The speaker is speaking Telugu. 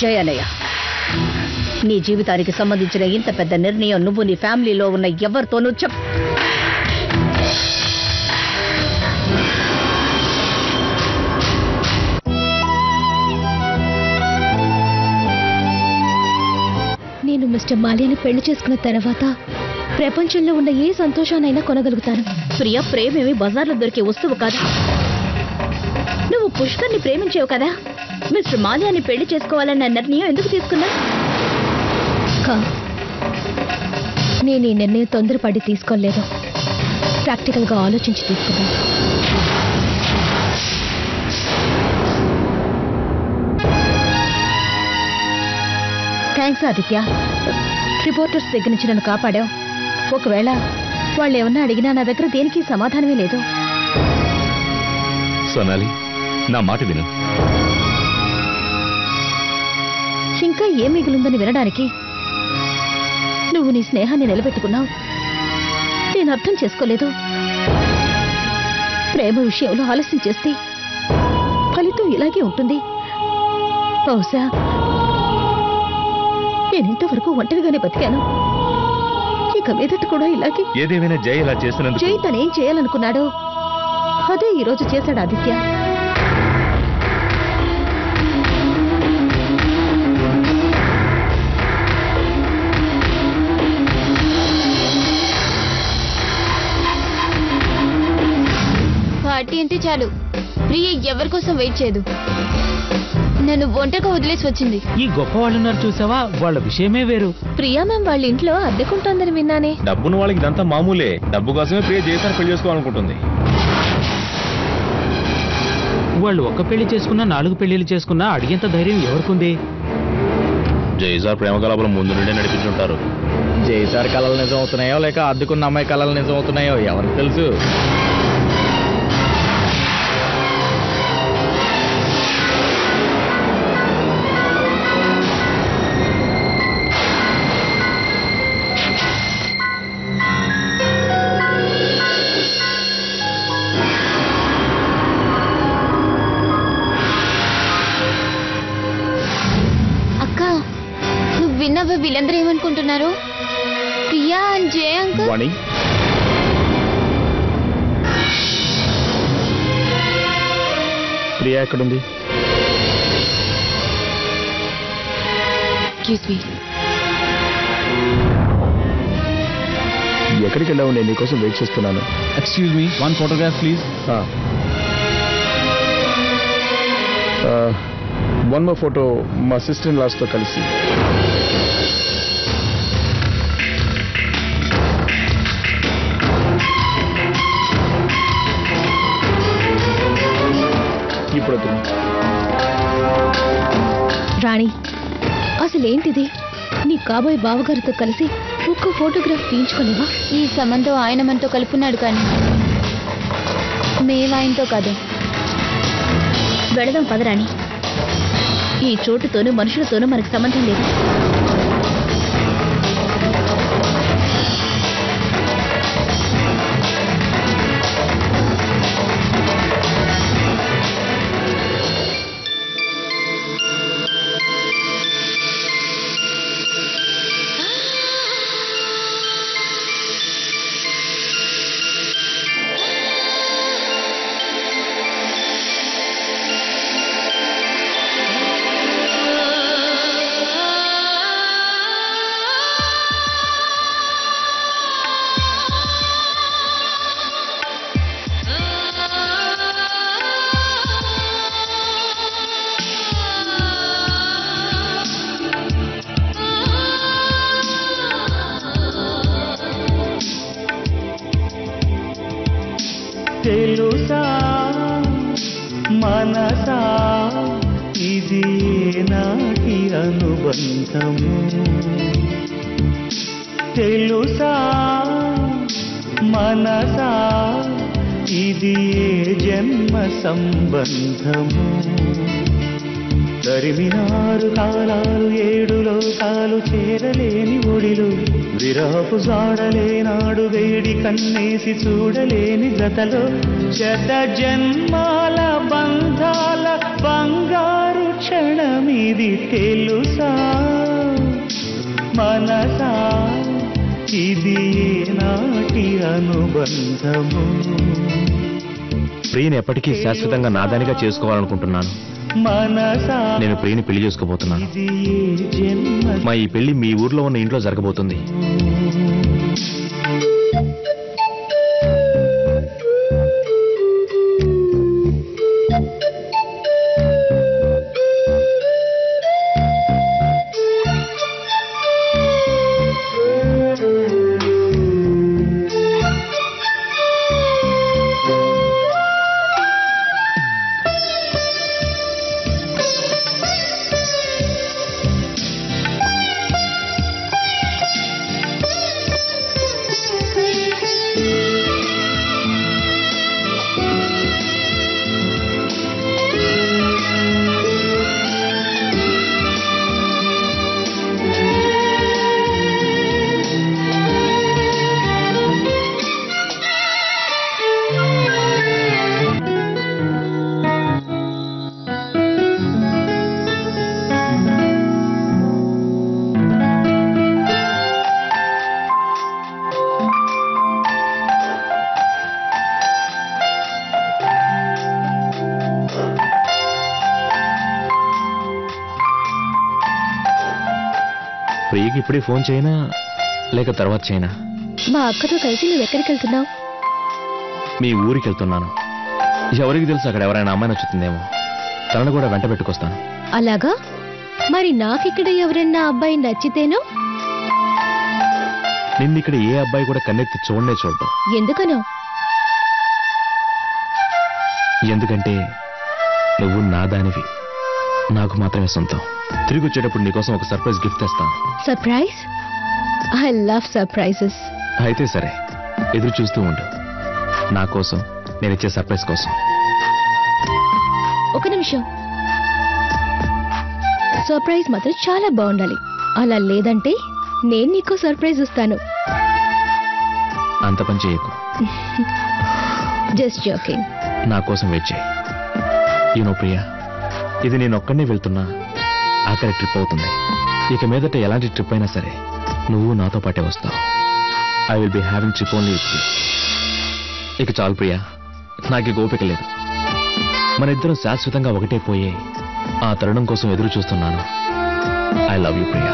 జయనయ్య, నీ జీవితానికి సంబంధించిన ఇంత పెద్ద నిర్ణయం నువ్వు నీ ఫ్యామిలీలో ఉన్న ఎవరితోనూ నేను మిస్టర్ మాలియాని పెళ్లి చేసుకున్న తర్వాత ప్రపంచంలో ఉన్న ఏ సంతోషానైనా కొనగలుగుతాను. ప్రియ, ప్రేమేమి బజార్లో దొరికే వస్తువు కాదు. నువ్వు పుష్కర్ని ప్రేమించావు కదా, మిస్టర్ మాలియాని పెళ్లి చేసుకోవాలన్న నిర్ణయం ఎందుకు తీసుకున్నా? నేను ఈ నిర్ణయం తొందరపడి తీసుకోలేదు, ప్రాక్టికల్గా ఆలోచించి తీసుకున్నాను. థ్యాంక్స్ ఆదిత్య, రిపోర్టర్స్ దగ్గర నుంచి నన్ను కాపాడావు. ఒకవేళ వాళ్ళు ఏమన్నా అడిగినా నా దగ్గర దేనికి సమాధానమే లేదు. సోనాలి, నా మాట విను. ఇంకా ఏం మిగిలిందని వినడానికి? నువ్వు నీ స్నేహాన్ని నిలబెట్టుకున్నావు, నేను అర్థం చేసుకోలేదు. ప్రేమ విషయంలో ఆలస్యం చేస్తే ఫలితం ఇలాగే ఉంటుంది. బహుశా నేనింతవరకు ఒంటరిగానే బతికాను, ఇక మీదట కూడా ఇలాగే. ఏదేమైనా జై ఇలా చేసినందుకు జై తనేం చేయాలనుకున్నాడో అదే ఈరోజు చేశాడు ఆదిత్య. పార్టీ అంటే చాలు, ప్రియ ఎవరి కోసం వెయిట్ చేయదు. నన్ను ఒంటరిగా వదిలేసి వచ్చింది. ఈ గొప్ప వాళ్ళున్నారు చూసావా, వాళ్ళ విషయమే వేరు. ప్రియా మేము వాళ్ళ ఇంట్లో అద్దెకుంటుందని విన్నానే. డబ్బును వాళ్ళకి ఇదంతా మామూలే. డబ్బు కోసమే ప్రియ జైసాన్ని పెళ్లి చేసుకోవాలనుకుంటుంది. వాళ్ళు ఒక్క పెళ్లి చేసుకున్నా 4 పెళ్లిళ్ళు చేసుకున్నా అడిగేంత ధైర్యం ఎవరికుంది? జైసార్ ప్రేమ కలాపం ముందు నుండే నడిపించుంటారు. జైసార్ కళలు నిజం అవుతున్నాయో లేక అద్దుకున్న అమ్మాయి కళలు నిజం అవుతున్నాయో ఎవరికి తెలుసు. విన్నావా వీళ్ళందరూ ఏమనుకుంటున్నారు? Priya and Jaya uncle. వాణి, ప్రియా ఎక్కడుంది? ఎక్కడికి వెళ్ళావు? నేను నీకోసం వెయిట్ చేస్తున్నాను. Excuse me, 1 photograph please. 1 more photo మా సిస్టర్ ఇన్ లాస్తో కలిసి. ఇప్పుడు రాణి, అసలేంటిది? నీ కాబోయే బావగారితో కలిసి ఒక్క ఫోటోగ్రాఫ్ తీయించుకోలేవా? ఈ సంబంధం ఆయన మనతో కలుపున్నాడు, కానీ మేమాయనతో కాదు. వెళదాం పదరాణి. ఈ చోటుతోనూ మనుషులతోనూ మనకు సంబంధం లేదు. తెలుసా మనసా ఇది నాటి అనుబంధము, తెలుసా మనసా ఇది జన్మ సంబంధము. తరిమినారు కాలాలు 7 లోకాలు చేరలేని ఒడిలు, విరహపు జాడలేనాడు వేడి కన్నేసి చూడలేని జతలో శత జన్మాల బంధాల బంగారు క్షణమిది తెలుసా మనసా ఇది నాటి అనుబంధము ప్రియని ఎప్పటికీ శాశ్వతంగా నాదానిగా చేసుకోవాలనుకుంటున్నాను. మనసా నేను ప్రియని పెళ్లి చేసుకోబోతున్నాను. ఇది జన్మ మా ఈ పెళ్లి మీ ఊర్లో ఉన్న ఇంట్లో జరగబోతుంది. ప్రియకి ఇప్పుడే ఫోన్ చేయనా లేక తర్వాత చేయనా? మా అక్కతో కలిసి నువ్వు ఎక్కడికి వెళ్తున్నావు? మీ ఊరికి వెళ్తున్నాను. ఎవరికి తెలుసు అక్కడ ఎవరైనా అమ్మాయి నచ్చుతుందేమో. తనను కూడా వెంట పెట్టుకొస్తాను. అలాగా? మరి నాకిక్కడ ఎవరన్నా అబ్బాయి నచ్చితేనో? నిన్నిక్కడ ఏ అబ్బాయి కూడా కన్నెత్తి చూడనే చూడటం. ఎందుకనో? ఎందుకంటే నువ్వు నా దానివి, నాకు మాత్రమే సొంతం. తిరిగి వచ్చేటప్పుడు నీకోసం ఒక సర్ప్రైజ్ గిఫ్ట్ తెస్తాను. సర్ప్రైజ్? I love surprises. అయితే సరే, ఎదురు చూస్తూ ఉండు నా కోసం, నేను ఇచ్చే సర్ప్రైజ్ కోసం. ఒక నిమిషం. సర్ప్రైజ్ మాత్రం చాలా బాగుండాలి. అలా లేదంటే నేను నీకు సర్ప్రైజ్ ఇస్తాను. అంత పని చేయకు. Just joking. నా కోసం వెయిట్ చేయి. యూనో ప్రియా, ఇది నేను ఒక్కడే వెళ్తున్నా ఆఖరి ట్రిప్ అవుతుంది. ఇక మీదట ఎలాంటి ట్రిప్ అయినా సరే నువ్వు నాతో పాటే వస్తావు. I will be having trip only with you. ఇక చాలు ప్రియా, నాకు ఓపిక లేదు. మన ఇద్దరం శాశ్వతంగా ఒకటే పోయే ఆ తరుణం కోసం ఎదురు చూస్తున్నాను. I love you Priya.